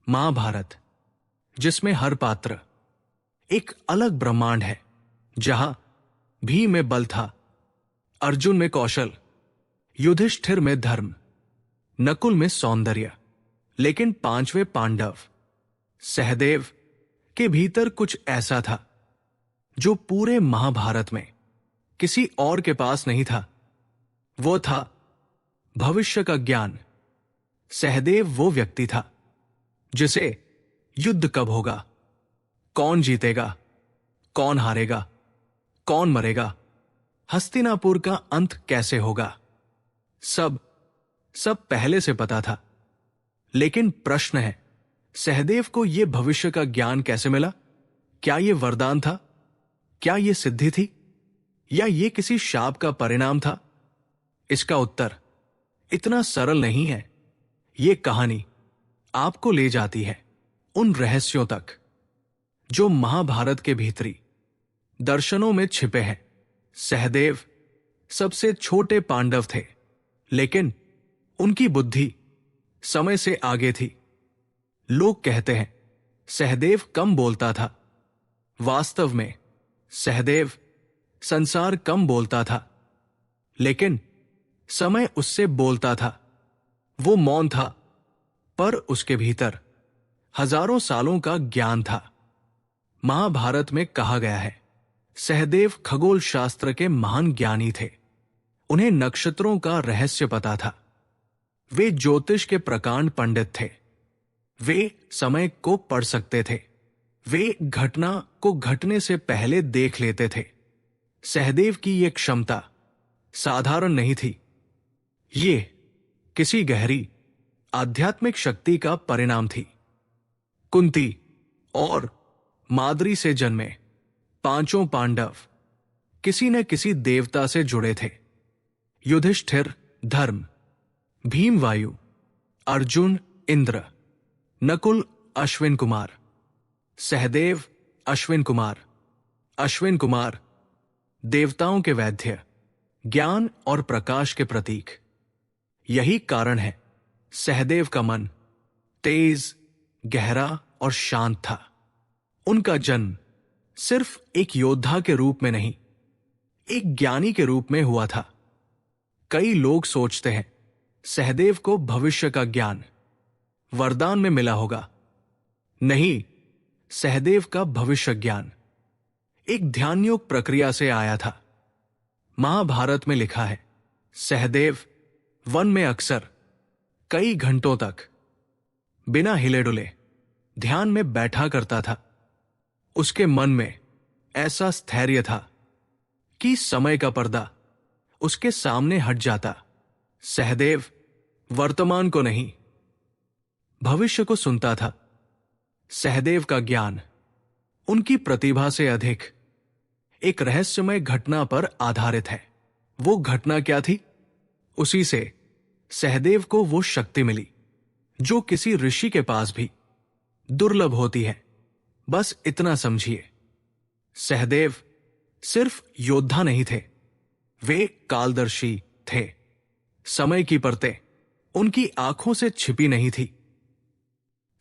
महाभारत, जिसमें हर पात्र एक अलग ब्रह्मांड है, जहां भीम में बल था, अर्जुन में कौशल, युधिष्ठिर में धर्म, नकुल में सौंदर्य, लेकिन पांचवें पांडव सहदेव के भीतर कुछ ऐसा था जो पूरे महाभारत में किसी और के पास नहीं था। वो था भविष्य का ज्ञान। सहदेव वो व्यक्ति था जिसे युद्ध कब होगा, कौन जीतेगा, कौन हारेगा, कौन मरेगा, हस्तिनापुर का अंत कैसे होगा, सब पहले से पता था। लेकिन प्रश्न है, सहदेव को यह भविष्य का ज्ञान कैसे मिला? क्या यह वरदान था? क्या यह सिद्धि थी? या यह किसी शाप का परिणाम था? इसका उत्तर इतना सरल नहीं है। यह कहानी आपको ले जाती है उन रहस्यों तक जो महाभारत के भीतरी दर्शनों में छिपे हैं। सहदेव सबसे छोटे पांडव थे, लेकिन उनकी बुद्धि समय से आगे थी। लोग कहते हैं सहदेव कम बोलता था। वास्तव में सहदेव संसार कम बोलता था, लेकिन समय उससे बोलता था। वो मौन था, पर उसके भीतर हजारों सालों का ज्ञान था। महाभारत में कहा गया है, सहदेव खगोल शास्त्र के महान ज्ञानी थे। उन्हें नक्षत्रों का रहस्य पता था। वे ज्योतिष के प्रकांड पंडित थे। वे समय को पढ़ सकते थे। वे घटना को घटने से पहले देख लेते थे। सहदेव की यह क्षमता साधारण नहीं थी। ये किसी गहरी आध्यात्मिक शक्ति का परिणाम थी। कुंती और माद्री से जन्मे पांचों पांडव किसी न किसी देवता से जुड़े थे। युधिष्ठिर धर्म, भीम वायु, अर्जुन इंद्र, नकुल अश्विन कुमार, सहदेव अश्विन कुमार, अश्विन कुमार देवताओं के वैद्य, ज्ञान और प्रकाश के प्रतीक। यही कारण है सहदेव का मन तेज, गहरा और शांत था। उनका जन्म सिर्फ एक योद्धा के रूप में नहीं, एक ज्ञानी के रूप में हुआ था। कई लोग सोचते हैं सहदेव को भविष्य का ज्ञान वरदान में मिला होगा। नहीं, सहदेव का भविष्य ज्ञान एक ध्यानयोग प्रक्रिया से आया था। महाभारत में लिखा है, सहदेव वन में अक्सर कई घंटों तक बिना हिले डुले ध्यान में बैठा करता था। उसके मन में ऐसा स्थैर्य था कि समय का पर्दा उसके सामने हट जाता। सहदेव वर्तमान को नहीं, भविष्य को सुनता था। सहदेव का ज्ञान उनकी प्रतिभा से अधिक एक रहस्यमय घटना पर आधारित है। वो घटना क्या थी? उसी से सहदेव को वो शक्ति मिली जो किसी ऋषि के पास भी दुर्लभ होती है। बस इतना समझिए, सहदेव सिर्फ योद्धा नहीं थे, वे कालदर्शी थे। समय की परतें उनकी आंखों से छिपी नहीं थी।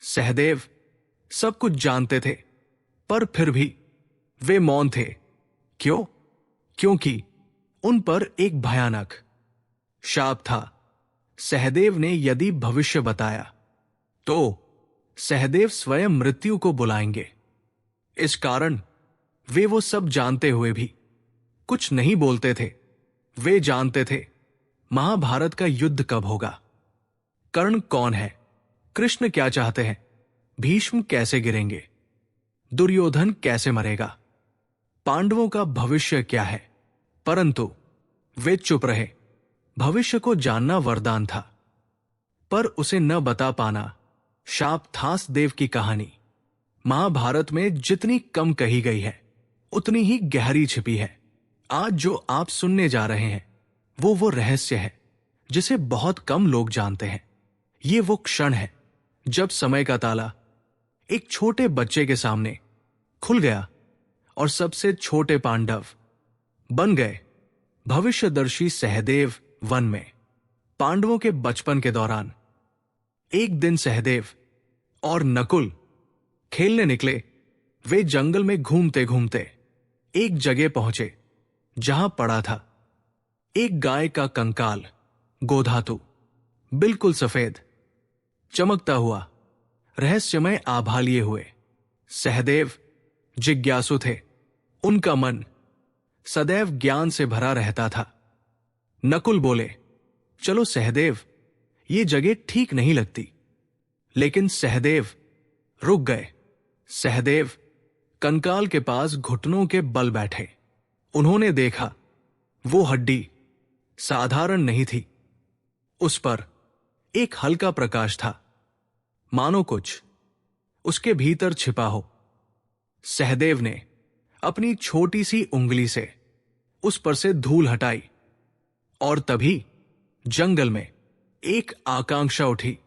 सहदेव सब कुछ जानते थे, पर फिर भी वे मौन थे। क्यों? क्योंकि उन पर एक भयानक शाप था। सहदेव ने यदि भविष्य बताया तो सहदेव स्वयं मृत्यु को बुलाएंगे। इस कारण वे वो सब जानते हुए भी कुछ नहीं बोलते थे। वे जानते थे महाभारत का युद्ध कब होगा, कर्ण कौन है, कृष्ण क्या चाहते हैं, भीष्म कैसे गिरेंगे, दुर्योधन कैसे मरेगा, पांडवों का भविष्य क्या है। परंतु वे चुप रहे। भविष्य को जानना वरदान था, पर उसे न बता पाना शाप था। देव की कहानी महाभारत में जितनी कम कही गई है, उतनी ही गहरी छिपी है। आज जो आप सुनने जा रहे हैं वो रहस्य है जिसे बहुत कम लोग जानते हैं। ये वो क्षण है जब समय का ताला एक छोटे बच्चे के सामने खुल गया और सबसे छोटे पांडव बन गए भविष्यदर्शी। सहदेव वन में पांडवों के बचपन के दौरान एक दिन सहदेव और नकुल खेलने निकले। वे जंगल में घूमते घूमते एक जगह पहुंचे जहां पड़ा था एक गाय का कंकाल, गोधातु, बिल्कुल सफेद, चमकता हुआ, रहस्यमय आभा लिए हुए। सहदेव जिज्ञासु थे। उनका मन सदैव ज्ञान से भरा रहता था। नकुल बोले, चलो सहदेव, ये जगह ठीक नहीं लगती। लेकिन सहदेव रुक गए। सहदेव कंकाल के पास घुटनों के बल बैठे। उन्होंने देखा वो हड्डी साधारण नहीं थी। उस पर एक हल्का प्रकाश था, मानो कुछ उसके भीतर छिपा हो। सहदेव ने अपनी छोटी सी उंगली से उस पर से धूल हटाई और तभी जंगल में एक आकांक्षा उठी,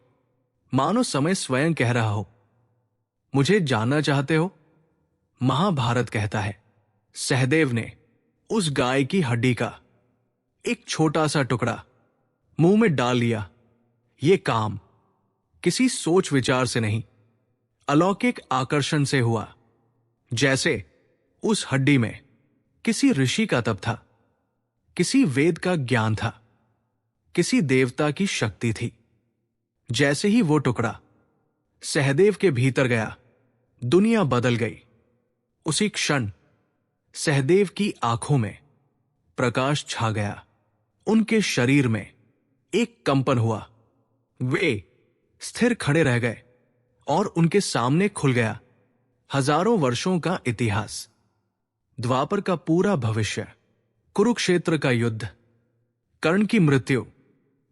मानो समय स्वयं कह रहा हो, मुझे जानना चाहते हो? महाभारत कहता है। सहदेव ने उस गाय की हड्डी का एक छोटा सा टुकड़ा मुंह में डाल लिया। ये काम किसी सोच विचार से नहीं, अलौकिक आकर्षण से हुआ। जैसे उस हड्डी में किसी ऋषि का तप था, किसी वेद का ज्ञान था, किसी देवता की शक्ति थी। जैसे ही वो टुकड़ा सहदेव के भीतर गया, दुनिया बदल गई। उसी क्षण सहदेव की आंखों में प्रकाश छा गया। उनके शरीर में एक कंपन हुआ। वे स्थिर खड़े रह गए और उनके सामने खुल गया हजारों वर्षों का इतिहास, द्वापर का पूरा भविष्य, कुरुक्षेत्र का युद्ध, कर्ण की मृत्यु,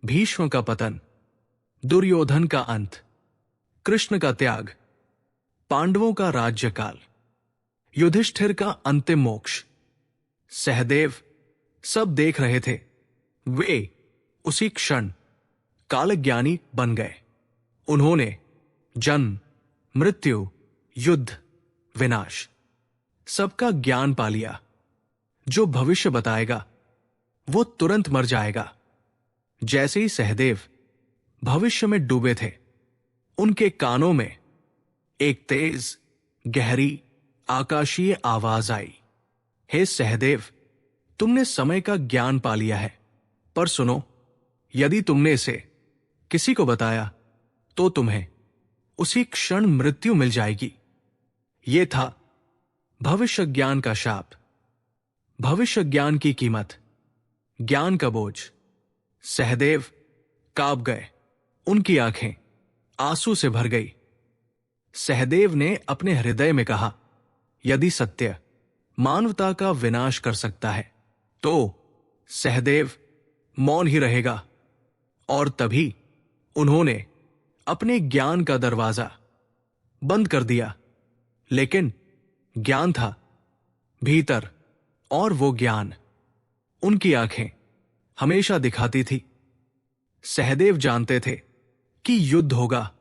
भीष्म का पतन, दुर्योधन का अंत, कृष्ण का त्याग, पांडवों का राज्यकाल, युधिष्ठिर का अंतिम मोक्ष। सहदेव सब देख रहे थे। वे उसी क्षण कालज्ञानी बन गए। उन्होंने जन्म, मृत्यु, युद्ध, विनाश, सबका ज्ञान पा लिया। जो भविष्य बताएगा वो तुरंत मर जाएगा। जैसे ही सहदेव भविष्य में डूबे थे, उनके कानों में एक तेज, गहरी, आकाशीय आवाज आई, हे सहदेव, तुमने समय का ज्ञान पा लिया है, पर सुनो, यदि तुमने इसे किसी को बताया तो तुम्हें उसी क्षण मृत्यु मिल जाएगी। यह था भविष्य ज्ञान का शाप, भविष्य ज्ञान की कीमत, ज्ञान का बोझ। सहदेव कांप गए। उनकी आंखें आंसू से भर गई। सहदेव ने अपने हृदय में कहा, यदि सत्य मानवता का विनाश कर सकता है तो सहदेव मौन ही रहेगा। और तभी उन्होंने अपने ज्ञान का दरवाजा बंद कर दिया। लेकिन ज्ञान था भीतर, और वो ज्ञान उनकी आंखें हमेशा दिखाती थी। सहदेव जानते थे कि युद्ध होगा,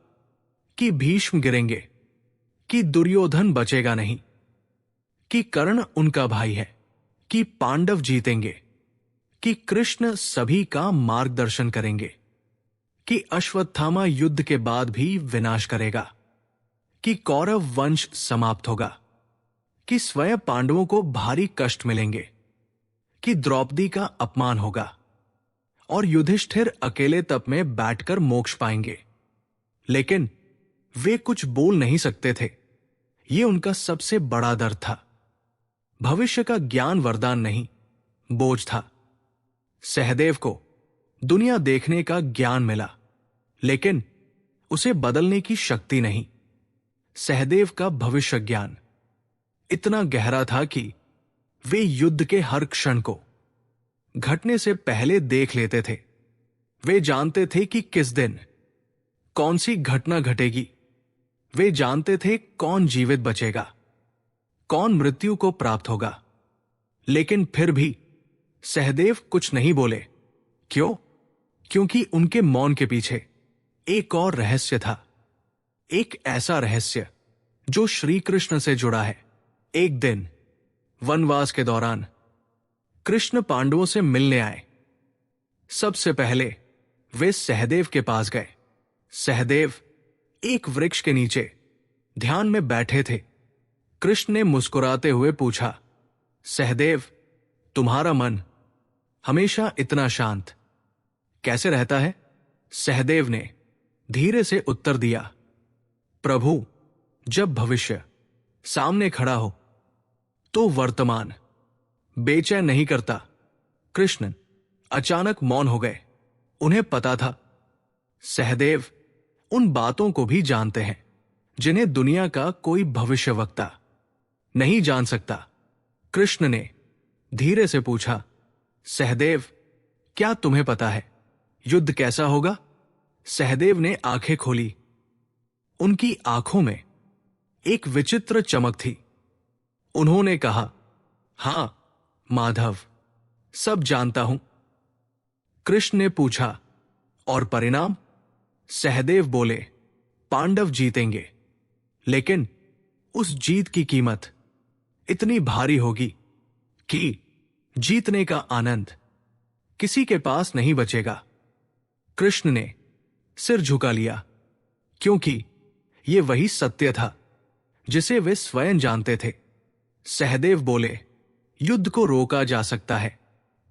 कि भीष्म गिरेंगे, कि दुर्योधन बचेगा नहीं, कि कर्ण उनका भाई है, कि पांडव जीतेंगे, कि कृष्ण सभी का मार्गदर्शन करेंगे, कि अश्वत्थामा युद्ध के बाद भी विनाश करेगा, कि कौरव वंश समाप्त होगा, कि स्वयं पांडवों को भारी कष्ट मिलेंगे, कि द्रौपदी का अपमान होगा और युधिष्ठिर अकेले तप में बैठकर मोक्ष पाएंगे। लेकिन वे कुछ बोल नहीं सकते थे। ये उनका सबसे बड़ा डर था। भविष्य का ज्ञान वरदान नहीं, बोझ था। सहदेव को दुनिया देखने का ज्ञान मिला, लेकिन उसे बदलने की शक्ति नहीं। सहदेव का भविष्य ज्ञान इतना गहरा था कि वे युद्ध के हर क्षण को घटने से पहले देख लेते थे। वे जानते थे कि किस दिन कौन सी घटना घटेगी। वे जानते थे कौन जीवित बचेगा, कौन मृत्यु को प्राप्त होगा। लेकिन फिर भी सहदेव कुछ नहीं बोले। क्यों? क्योंकि उनके मौन के पीछे एक और रहस्य था। एक ऐसा रहस्य जो श्री कृष्ण से जुड़ा है। एक दिन वनवास के दौरान कृष्ण पांडवों से मिलने आए। सबसे पहले वे सहदेव के पास गए। सहदेव एक वृक्ष के नीचे ध्यान में बैठे थे। कृष्ण ने मुस्कुराते हुए पूछा, सहदेव, तुम्हारा मन हमेशा इतना शांत कैसे रहता है? सहदेव ने धीरे से उत्तर दिया, प्रभु, जब भविष्य सामने खड़ा हो तो वर्तमान बेचैन नहीं करता। कृष्ण अचानक मौन हो गए। उन्हें पता था सहदेव उन बातों को भी जानते हैं जिन्हें दुनिया का कोई भविष्यवक्ता नहीं जान सकता। कृष्ण ने धीरे से पूछा, सहदेव, क्या तुम्हें पता है युद्ध कैसा होगा? सहदेव ने आंखें खोली। उनकी आंखों में एक विचित्र चमक थी। उन्होंने कहा, हां माधव, सब जानता हूं। कृष्ण ने पूछा, और परिणाम? सहदेव बोले, पांडव जीतेंगे, लेकिन उस जीत की कीमत इतनी भारी होगी कि जीतने का आनंद किसी के पास नहीं बचेगा। कृष्ण ने सिर झुका लिया, क्योंकि यह वही सत्य था जिसे वे स्वयं जानते थे। सहदेव बोले, युद्ध को रोका जा सकता है,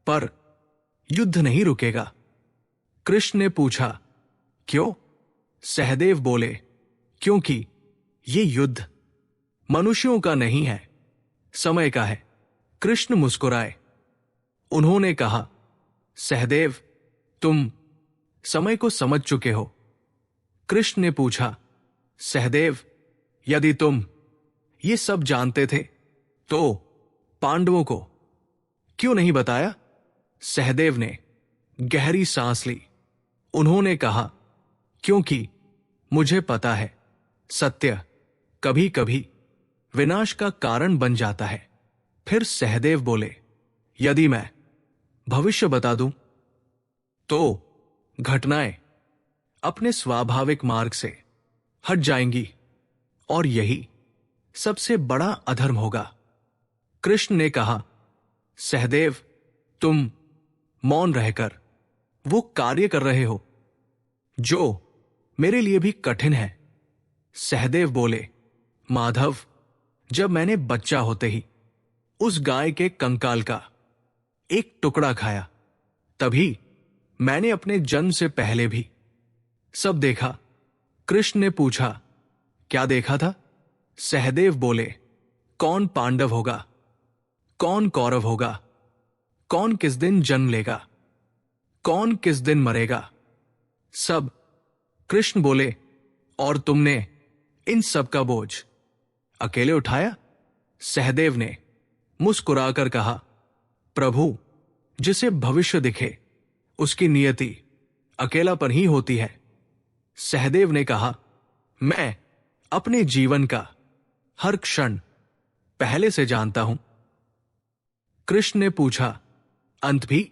पर युद्ध नहीं रुकेगा। कृष्ण ने पूछा, क्यों? सहदेव बोले, क्योंकि ये युद्ध मनुष्यों का नहीं है, समय का है। कृष्ण मुस्कुराए। उन्होंने कहा, सहदेव, तुम समय को समझ चुके हो। कृष्ण ने पूछा, सहदेव, यदि तुम ये सब जानते थे तो पांडवों को क्यों नहीं बताया? सहदेव ने गहरी सांस ली। उन्होंने कहा, क्योंकि मुझे पता है सत्य कभी कभी विनाश का कारण बन जाता है। फिर सहदेव बोले, यदि मैं भविष्य बता दूं तो घटनाएं अपने स्वाभाविक मार्ग से हट जाएंगी और यही सबसे बड़ा अधर्म होगा। कृष्ण ने कहा, सहदेव, तुम मौन रहकर वो कार्य कर रहे हो जो मेरे लिए भी कठिन है। सहदेव बोले, माधव, जब मैंने बच्चा होते ही उस गाय के कंकाल का एक टुकड़ा खाया, तभी मैंने अपने जन्म से पहले भी सब देखा। कृष्ण ने पूछा, क्या देखा था? सहदेव बोले, कौन पांडव होगा, कौन कौरव होगा, कौन किस दिन जन्म लेगा, कौन किस दिन मरेगा, सब। कृष्ण बोले, और तुमने इन सब का बोझ अकेले उठाया? सहदेव ने मुस्कुराकर कहा, प्रभु, जिसे भविष्य दिखे उसकी नियति अकेलापन ही होती है। सहदेव ने कहा, मैं अपने जीवन का हर क्षण पहले से जानता हूं। कृष्ण ने पूछा, अंत भी?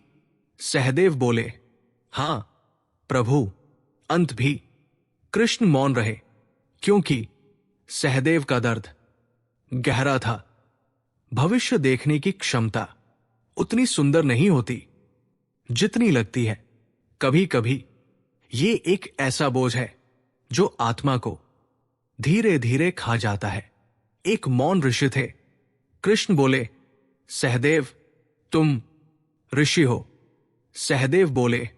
सहदेव बोले, हां प्रभु, अंत भी। कृष्ण मौन रहे, क्योंकि सहदेव का दर्द गहरा था। भविष्य देखने की क्षमता उतनी सुंदर नहीं होती जितनी लगती है। कभी कभी ये एक ऐसा बोझ है जो आत्मा को धीरे धीरे खा जाता है। एक मौन ऋषि थे। कृष्ण बोले, सहदेव, तुम ऋषि हो? सहदेव बोले,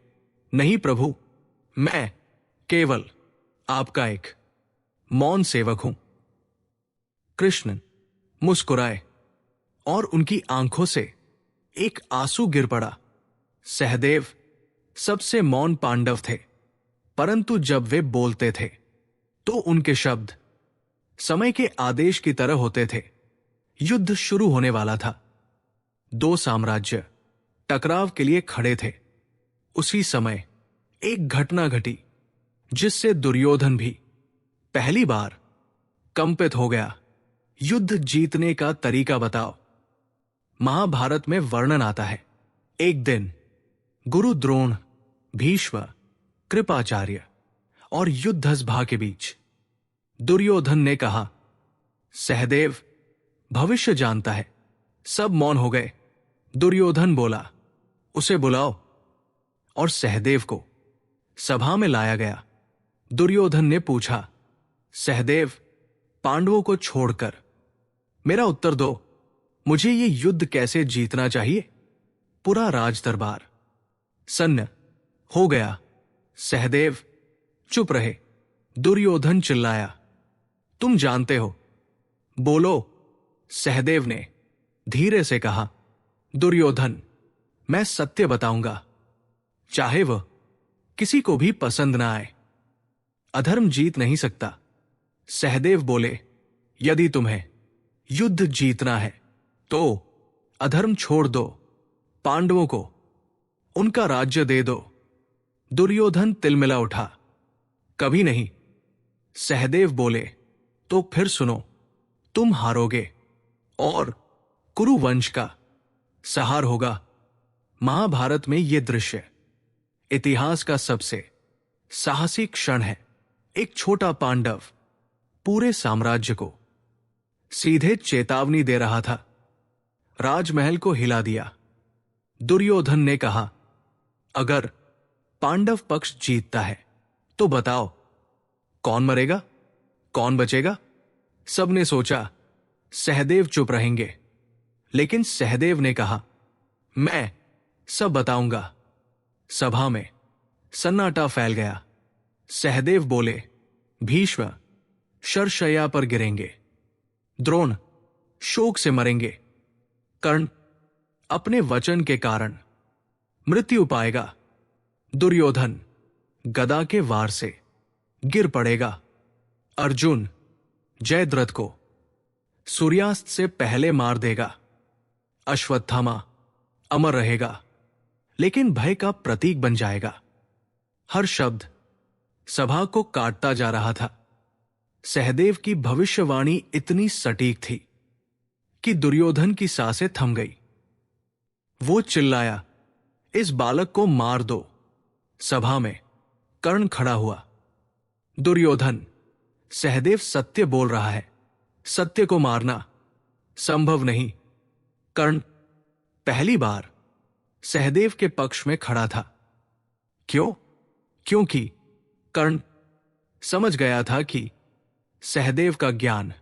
नहीं प्रभु, मैं केवल आपका एक मौन सेवक हूं। कृष्ण मुस्कुराए और उनकी आंखों से एक आंसू गिर पड़ा। सहदेव सबसे मौन पांडव थे, परंतु जब वे बोलते थे तो उनके शब्द समय के आदेश की तरह होते थे। युद्ध शुरू होने वाला था। दो साम्राज्य टकराव के लिए खड़े थे। उसी समय एक घटना घटी जिससे दुर्योधन भी पहली बार कंपित हो गया। युद्ध जीतने का तरीका बताओ। महाभारत में वर्णन आता है, एक दिन गुरु द्रोण, भीष्म, कृपाचार्य और युद्धस्भा के बीच दुर्योधन ने कहा, सहदेव भविष्य जानता है। सब मौन हो गए। दुर्योधन बोला, उसे बुलाओ। और सहदेव को सभा में लाया गया। दुर्योधन ने पूछा, सहदेव, पांडवों को छोड़कर। मेरा उत्तर दो, मुझे ये युद्ध कैसे जीतना चाहिए? पूरा राज दरबार सन्न हो गया। सहदेव चुप रहे। दुर्योधन चिल्लाया, तुम जानते हो। बोलो, सहदेव ने धीरे से कहा। दुर्योधन, मैं सत्य बताऊंगा, चाहे वह किसी को भी पसंद ना आए। अधर्म जीत नहीं सकता। सहदेव बोले, यदि तुम्हें युद्ध जीतना है तो अधर्म छोड़ दो, पांडवों को उनका राज्य दे दो। दुर्योधन तिलमिला उठा, कभी नहीं। सहदेव बोले, तो फिर सुनो, तुम हारोगे और कुरुवंश का संहार होगा। महाभारत में यह दृश्य इतिहास का सबसे साहसी क्षण है। एक छोटा पांडव पूरे साम्राज्य को सीधे चेतावनी दे रहा था। राजमहल को हिला दिया। दुर्योधन ने कहा, अगर पांडव पक्ष जीतता है तो बताओ, कौन मरेगा, कौन बचेगा? सबने सोचा सहदेव चुप रहेंगे, लेकिन सहदेव ने कहा, मैं सब बताऊंगा। सभा में सन्नाटा फैल गया। सहदेव बोले, भीष्म शरशय्या पर गिरेंगे, द्रोण शोक से मरेंगे, कर्ण अपने वचन के कारण मृत्यु पाएगा, दुर्योधन गदा के वार से गिर पड़ेगा, अर्जुन जयद्रथ को सूर्यास्त से पहले मार देगा, अश्वत्थामा अमर रहेगा लेकिन भय का प्रतीक बन जाएगा। हर शब्द सभा को काटता जा रहा था। सहदेव की भविष्यवाणी इतनी सटीक थी कि दुर्योधन की सांसें थम गई। वो चिल्लाया, इस बालक को मार दो। सभा में कर्ण खड़ा हुआ। दुर्योधन, सहदेव सत्य बोल रहा है, सत्य को मारना संभव नहीं। कर्ण पहली बार सहदेव के पक्ष में खड़ा था। क्यों? क्योंकि कर्ण समझ गया था कि सहदेव का ज्ञान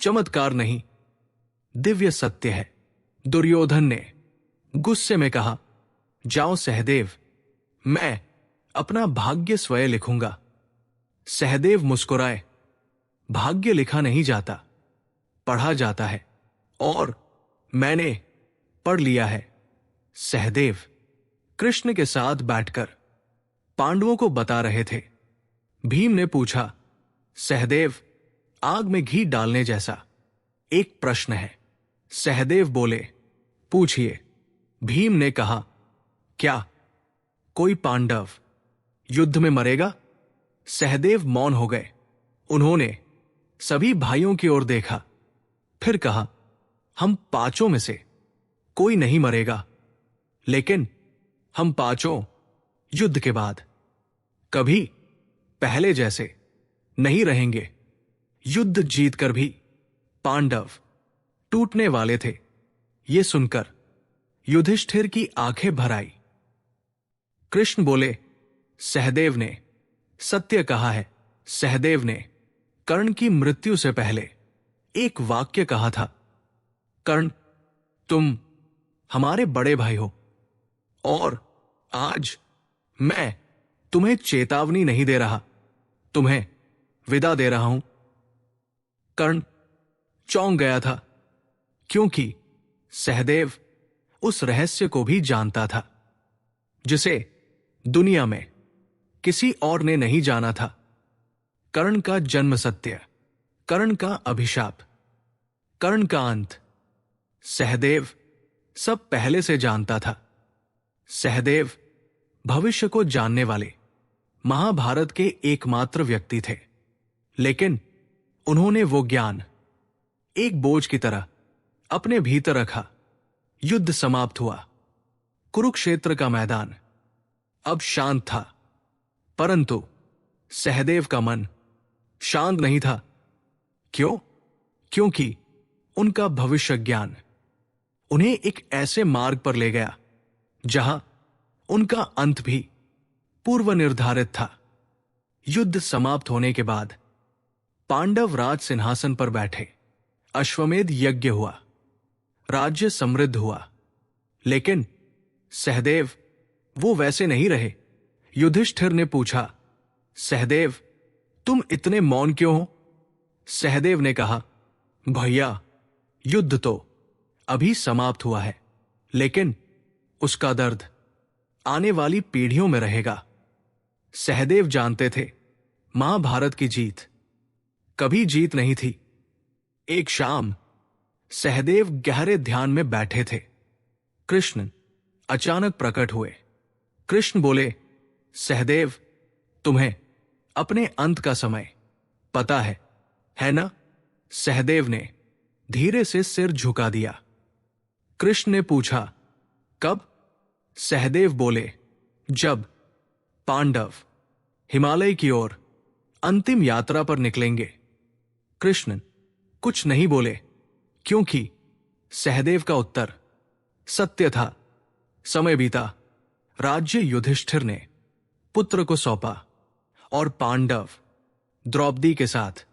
चमत्कार नहीं, दिव्य सत्य है। दुर्योधन ने गुस्से में कहा, जाओ सहदेव, मैं अपना भाग्य स्वयं लिखूंगा। सहदेव मुस्कुराए, भाग्य लिखा नहीं जाता, पढ़ा जाता है, और मैंने पढ़ लिया है। सहदेव कृष्ण के साथ बैठकर पांडवों को बता रहे थे। भीम ने पूछा, सहदेव, आग में घी डालने जैसा एक प्रश्न है। सहदेव बोले, पूछिए। भीम ने कहा, क्या कोई पांडव युद्ध में मरेगा? सहदेव मौन हो गए। उन्होंने सभी भाइयों की ओर देखा, फिर कहा, हम पांचों में से कोई नहीं मरेगा, लेकिन हम पांचों युद्ध के बाद कभी पहले जैसे नहीं रहेंगे। युद्ध जीतकर भी पांडव टूटने वाले थे। ये सुनकर युधिष्ठिर की आंखें भर आई। कृष्ण बोले, सहदेव ने सत्य कहा है। सहदेव ने कर्ण की मृत्यु से पहले एक वाक्य कहा था, कर्ण, तुम हमारे बड़े भाई हो, और आज मैं तुम्हें चेतावनी नहीं दे रहा, तुम्हें विदा दे रहा हूं। कर्ण चौंक गया था, क्योंकि सहदेव उस रहस्य को भी जानता था जिसे दुनिया में किसी और ने नहीं जाना था। कर्ण का जन्म सत्य, कर्ण का अभिशाप, कर्ण का अंत, सहदेव सब पहले से जानता था। सहदेव भविष्य को जानने वाले महाभारत के एकमात्र व्यक्ति थे, लेकिन उन्होंने वो ज्ञान एक बोझ की तरह अपने भीतर रखा। युद्ध समाप्त हुआ। कुरुक्षेत्र का मैदान अब शांत था, परंतु सहदेव का मन शांत नहीं था। क्यों? क्योंकि उनका भविष्य ज्ञान उन्हें एक ऐसे मार्ग पर ले गया जहां उनका अंत भी पूर्व निर्धारित था। युद्ध समाप्त होने के बाद पांडव राज सिंहासन पर बैठे, अश्वमेध यज्ञ हुआ, राज्य समृद्ध हुआ। लेकिन सहदेव वो वैसे नहीं रहे। युधिष्ठिर ने पूछा, सहदेव तुम इतने मौन क्यों हो? सहदेव ने कहा, भैया युद्ध तो अभी समाप्त हुआ है, लेकिन उसका दर्द आने वाली पीढ़ियों में रहेगा। सहदेव जानते थे महाभारत की जीत कभी जीत नहीं थी। एक शाम सहदेव गहरे ध्यान में बैठे थे। कृष्ण अचानक प्रकट हुए। कृष्ण बोले, सहदेव तुम्हें अपने अंत का समय पता है ना? सहदेव ने धीरे से सिर झुका दिया। कृष्ण ने पूछा, कब? सहदेव बोले, जब पांडव हिमालय की ओर अंतिम यात्रा पर निकलेंगे। कृष्ण कुछ नहीं बोले, क्योंकि सहदेव का उत्तर सत्य था। समय बीता, राज्य युधिष्ठिर ने पुत्र को सौंपा और पांडव द्रौपदी के साथ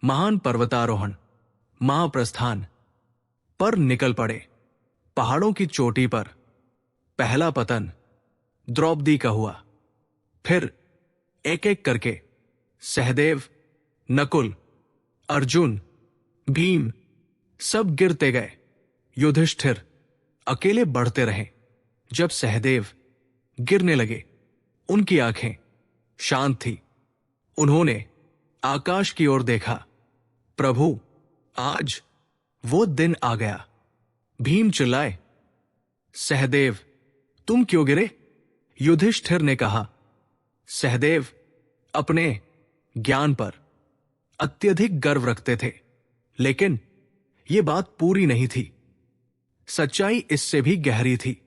महान पर्वतारोहण महाप्रस्थान पर निकल पड़े। पहाड़ों की चोटी पर पहला पतन द्रौपदी का हुआ। फिर एक एक करके सहदेव, नकुल, अर्जुन, भीम सब गिरते गए। युधिष्ठिर अकेले बढ़ते रहे। जब सहदेव गिरने लगे, उनकी आंखें शांत थी। उन्होंने आकाश की ओर देखा। प्रभु, आज वो दिन आ गया। भीम चिल्लाए, सहदेव तुम क्यों गिरे? युधिष्ठिर ने कहा, सहदेव अपने ज्ञान पर अत्यधिक गर्व रखते थे, लेकिन यह बात पूरी नहीं थी। सच्चाई इससे भी गहरी थी,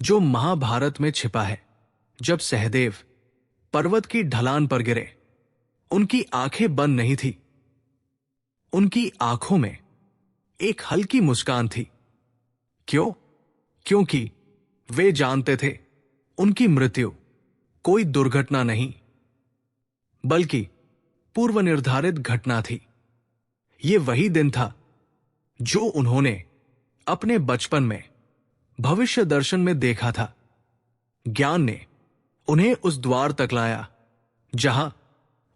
जो महाभारत में छिपा है। जब सहदेव पर्वत की ढलान पर गिरे, उनकी आंखें बंद नहीं थी। उनकी आंखों में एक हल्की मुस्कान थी। क्यों? क्योंकि वे जानते थे उनकी मृत्यु कोई दुर्घटना नहीं, बल्कि पूर्व निर्धारित घटना थी। यह वही दिन था जो उन्होंने अपने बचपन में भविष्य दर्शन में देखा था। ज्ञान ने उन्हें उस द्वार तक लाया जहां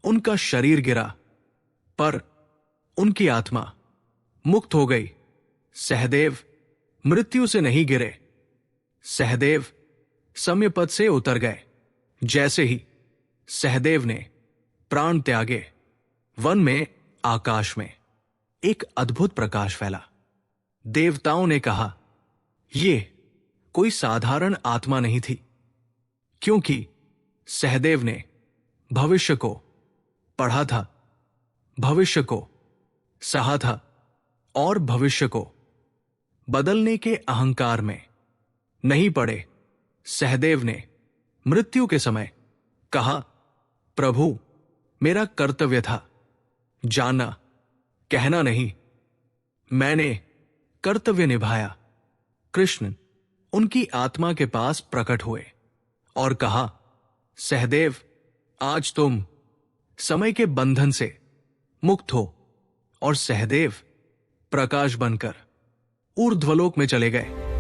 उनका शरीर गिरा, पर उनकी आत्मा मुक्त हो गई। सहदेव मृत्यु से नहीं गिरे। सहदेव सम्यपद से उतर गए। जैसे ही सहदेव ने प्राण त्यागे, वन में, आकाश में एक अद्भुत प्रकाश फैला। देवताओं ने कहा, यह कोई साधारण आत्मा नहीं थी, क्योंकि सहदेव ने भविष्य को पढ़ा था, भविष्य को सहा था और भविष्य को बदलने के अहंकार में नहीं पड़े। सहदेव ने मृत्यु के समय कहा, प्रभु मेरा कर्तव्य था जानना, कहना नहीं। मैंने कर्तव्य निभाया। कृष्ण उनकी आत्मा के पास प्रकट हुए और कहा, सहदेव आज तुम समय के बंधन से मुक्त हो। और सहदेव प्रकाश बनकर ऊर्ध्वलोक में चले गए।